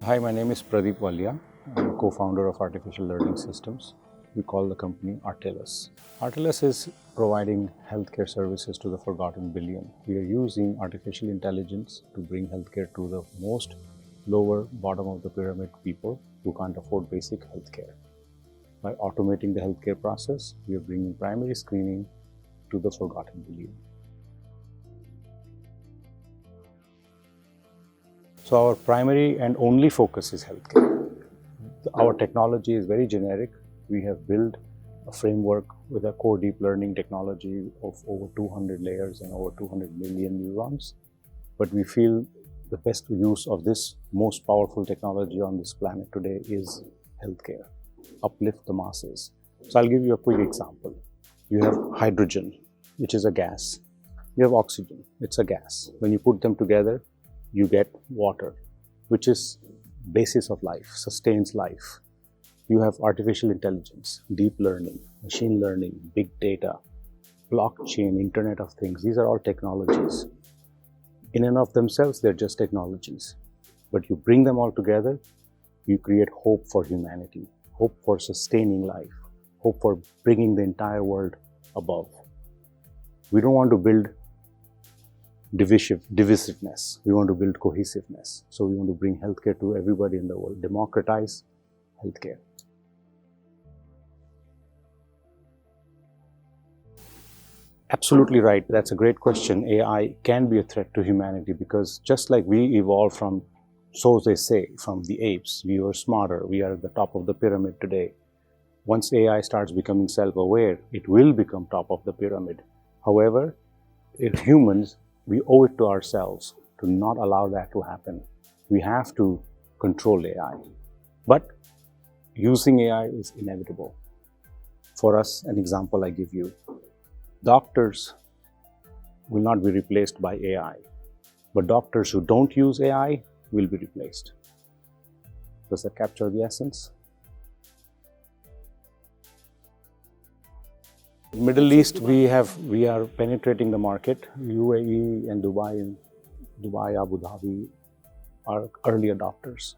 Hi, my name is Pradeep Walia. I'm a co-founder of Artificial Learning Systems. We call the company Artelus. Artelus is providing healthcare services to the forgotten billion. We are using artificial intelligence to bring healthcare to the most lower bottom of the pyramid people who can't afford basic healthcare. By automating the healthcare process, we are bringing primary screening to the forgotten billion. So our primary and only focus is healthcare. Our technology is very generic. We have built a framework with a core deep learning technology of over 200 layers and over 200 million neurons. But we feel the best use of this most powerful technology on this planet today is healthcare. Uplift the masses. So I'll give you a quick example. You have hydrogen, which is a gas. You have oxygen, it's a gas. When you put them together, you get water, which is basis of life, sustains life. You have artificial intelligence, deep learning, machine learning, big data, blockchain, Internet of Things. These are all technologies. In and of themselves, they're just technologies. But you bring them all together, you create hope for humanity, hope for sustaining life, hope for bringing the entire world above. We don't want to build divisiveness. We want to build cohesiveness. So we want to bring healthcare to everybody in the world, democratize healthcare. Absolutely right. That's a great question. AI can be a threat to humanity because just like we evolved from, so they say, from the apes, we were smarter, we are at the top of the pyramid today. Once AI starts becoming self-aware, it will become top of the pyramid. However, if humans, we owe it to ourselves to not allow that to happen. We have to control AI. But using AI is inevitable. For us, an example I give you. Doctors will not be replaced by AI, but doctors who don't use AI will be replaced. Does that capture the essence? Middle East, we are penetrating the market. UAE and Dubai, Abu Dhabi are early adopters.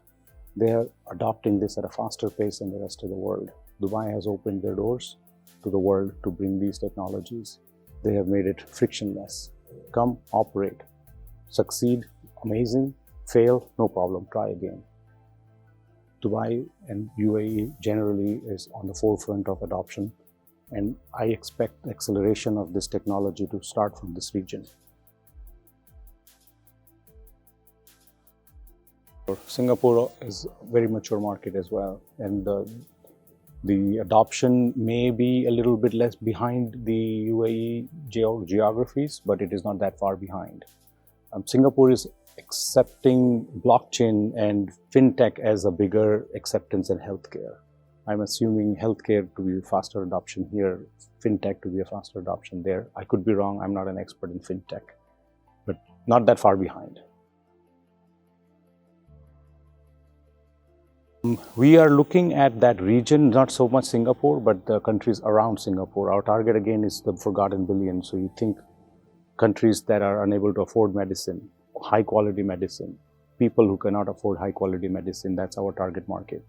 They are adopting this at a faster pace than the rest of the world. Dubai has opened their doors to the world to bring these technologies. They have made it frictionless. Come, operate, succeed, amazing, fail, no problem, try again. Dubai and UAE generally is on the forefront of adoption. And I expect acceleration of this technology to start from this region. Singapore is a very mature market as well, and the adoption may be a little bit less behind the UAE geographies, but it is not that far behind. Singapore is accepting blockchain and fintech as a bigger acceptance than healthcare. I'm assuming healthcare to be a faster adoption here, fintech to be a faster adoption there. I could be wrong, I'm not an expert in fintech, but not that far behind. We are looking at that region, not so much Singapore, but the countries around Singapore. Our target again is the forgotten billion. So you think countries that are unable to afford medicine, high quality medicine, people who cannot afford high quality medicine, that's our target market.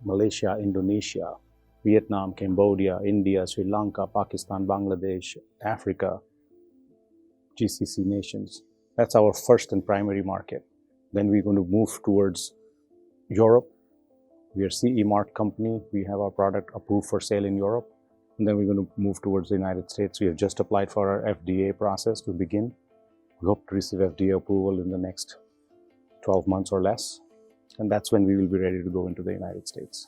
Malaysia, Indonesia, Vietnam, Cambodia, India, Sri Lanka, Pakistan, Bangladesh, Africa, GCC nations. That's our first and primary market. Then we're going to move towards Europe. We are CE marked company. We have our product approved for sale in Europe. And then we're going to move towards the United States. We have just applied for our FDA process to begin. We hope to receive FDA approval in the next 12 months or less. And that's when we will be ready to go into the United States.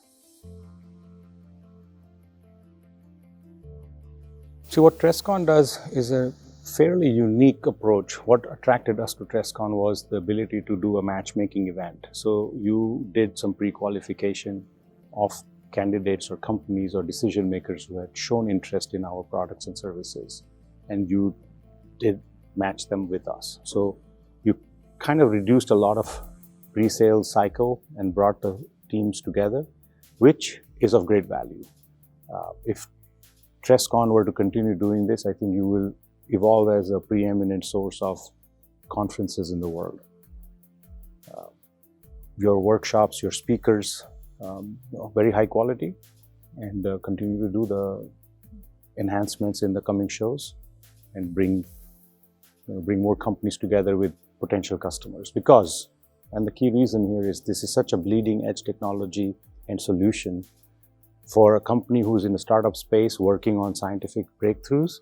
See, what Trescon does is a fairly unique approach. What attracted us to Trescon was the ability to do a matchmaking event. So you did some pre-qualification of candidates or companies or decision makers who had shown interest in our products and services, and you did match them with us. So you kind of reduced a lot of pre-sales cycle and brought the teams together, which is of great value. If Trescon were to continue doing this, I think you will evolve as a preeminent source of conferences in the world. your workshops, your speakers, of very high quality, and continue to do the enhancements in the coming shows and bring more companies together with potential customers. Because, and the key reason here is, this is such a bleeding edge technology and solution for a company who's in the startup space working on scientific breakthroughs.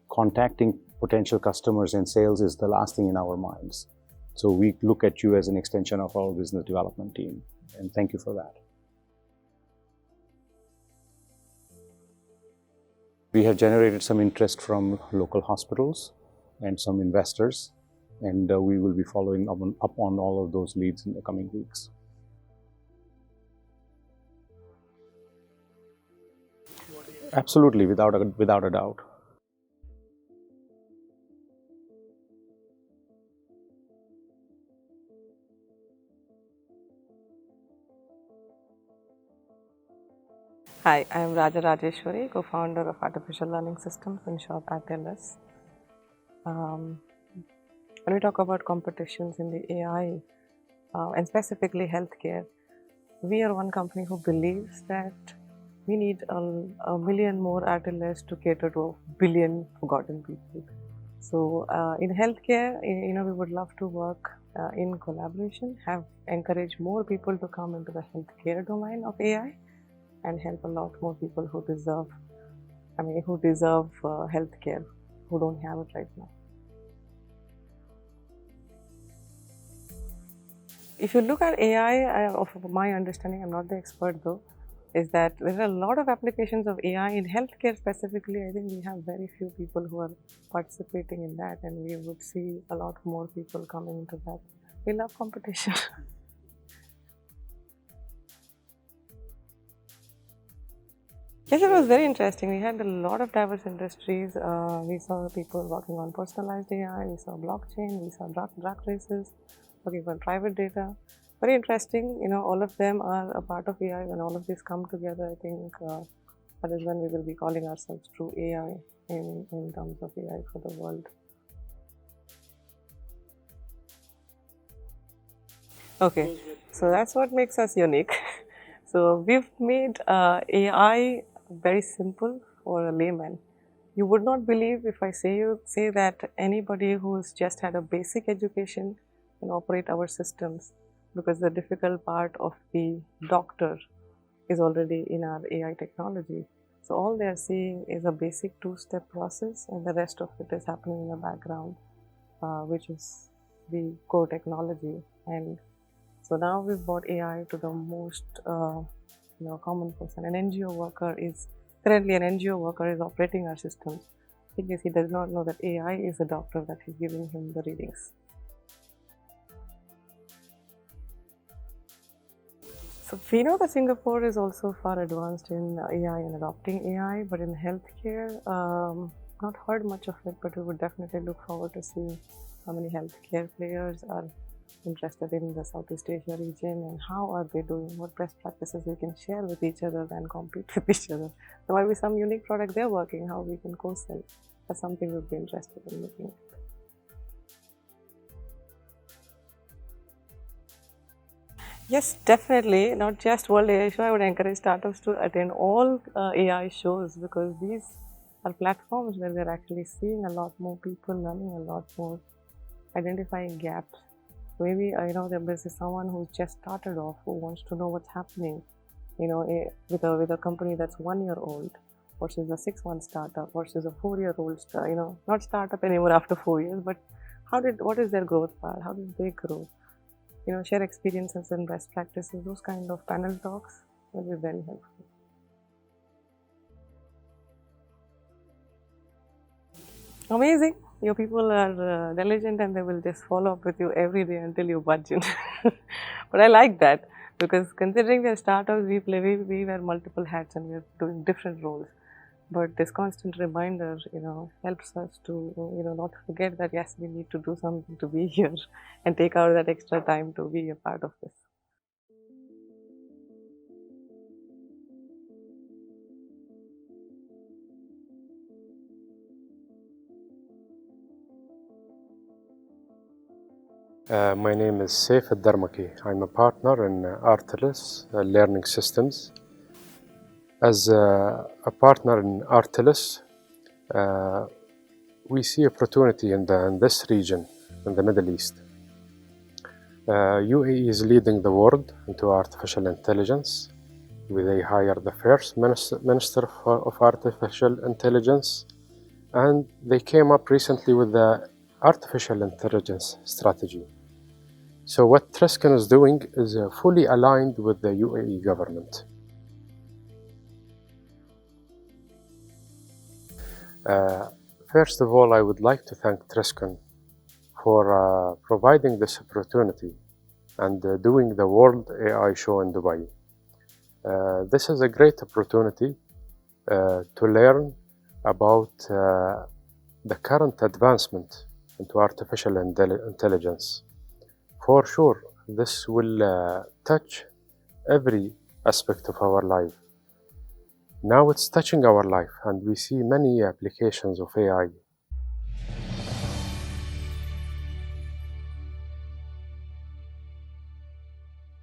Contacting potential customers and sales is the last thing in our minds. So we look at you as an extension of our business development team, and thank you for that. We have generated some interest from local hospitals and some investors, and we will be following up on all of those leads in the coming weeks. Absolutely, without a doubt. Hi, I am Rajarajeshwari, co-founder of Artificial Learning Systems, in short Artelus. When we talk about competitions in the AI, and specifically healthcare, we are one company who believes that we need a million more Artelus to cater to a billion forgotten people. So in healthcare, we would love to work in collaboration, encourage more people to come into the healthcare domain of AI, and help a lot more people who deserve healthcare, who don't have it right now. If you look at AI, of my understanding, I'm not the expert though, is that there are a lot of applications of AI in healthcare specifically. I think we have very few people who are participating in that, and we would see a lot more people coming into that. We love competition. Yes, it was very interesting. We had a lot of diverse industries. We saw people working on personalized AI, we saw blockchain, we saw drug races, working on private data. Very interesting. All of them are a part of AI. When all of these come together, I think that is when we will be calling ourselves true AI in terms of AI for the world. Okay, so that's what makes us unique. So we've made AI very simple for a layman. You would not believe if I say that anybody who's just had a basic education can operate our systems, because the difficult part of the doctor is already in our AI technology. So all they are seeing is a basic two-step process, and the rest of it is happening in the background, which is the core technology. And so now we've brought AI to the most common person. Currently an NGO worker is operating our systems because he does not know that AI is a doctor that is giving him the readings. So we know that Singapore is also far advanced in AI and adopting AI, but in healthcare, not heard much of it, but we would definitely look forward to see how many healthcare players are interested in the Southeast Asia region, and how are they doing, what best practices we can share with each other and compete with each other. There might be some unique product they're working, how we can co-sell. That's something we'd be interested in looking at. Yes, definitely. Not just World AI Show. I would encourage startups to attend all AI shows, because these are platforms where we're actually seeing a lot more people, learning a lot more, identifying gaps. Maybe this is someone who's just started off, who wants to know what's happening, with a company that's 1 year old versus a 6-month startup versus a 4-year-old not startup anymore after 4 years, but what is their growth path? How did they grow? Share experiences and best practices. Those kind of panel talks will be very helpful. Amazing. Your people are diligent, and they will just follow up with you every day until you budge in. But I like that, because considering we are startups, we wear multiple hats and we are doing different roles. But this constant reminder, helps us to, not forget that yes, we need to do something to be here, and take out that extra time to be a part of this. My name is Saif AL Darmaki. I'm a partner in Artelus Learning Systems. As a partner in Artelus, we see opportunity in this region, in the Middle East. UAE is leading the world into artificial intelligence. They hired the first minister of artificial intelligence, and they came up recently with the artificial intelligence strategy. So what Trescon is doing is fully aligned with the UAE government. First of all, I would like to thank Trescon for providing this opportunity and doing the World AI Show in Dubai. This is a great opportunity to learn about the current advancement into artificial intelligence. For sure, this will touch every aspect of our life. Now it's touching our life, and we see many applications of AI